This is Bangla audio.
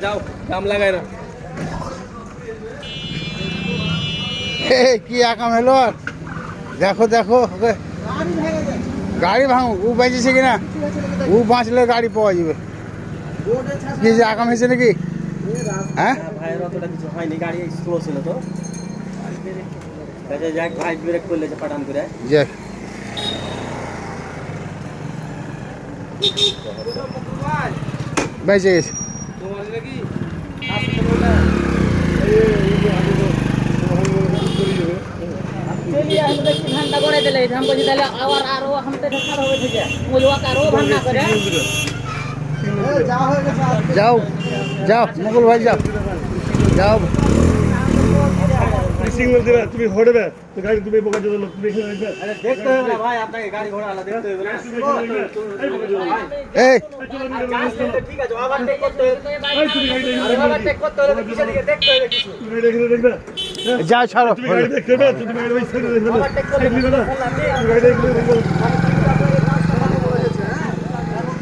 যাও জাম লাগাই না কি আকাম হলো আর দেখো দেখো ওকে গাড়ি ভাঙো ও বেঁচেছে কিনা ও বাঁচলে গাড়ি পাওয়া যাবে কি যে আকাম হয়েছে নাকি হ্যাঁ ভাইয়ের অতটা কিছু হয়নি গাড়ি স্লো ছিল তো যাক ভাই ব্রেক করলে যে পাঠান করে যাক বেঁচে গেছে घंटा करे दिले हम बोली दिले और आरो हम तो ठक्कर होवे थे बोलवा करो भंडा करे যাও যাও মুকুল ভাই যাও যাও সিগন্যাল দিবা তুমি হড়বে তো গাড়ি তুমি বোকা যত লোক তুমি এখানে আসবে আরে দেখতে হবে না ভাই আপনাকে গাড়ি ঘোড়া আলা দেখতে হবে না এই ঠিক আছে ওভারটেক করতে হবে আরে ওভারটেক করতে হলে পিছনে দিকে দেখতে হবে কিছু তুমি গাড়ি এখানে দেখবে যাও ছাড়ো তুমি গাড়ি দেখবে তুমি গাড়ি ওই সাইডে দেখবে ওভারটেক করলে তুমি গাড়ি দেখবে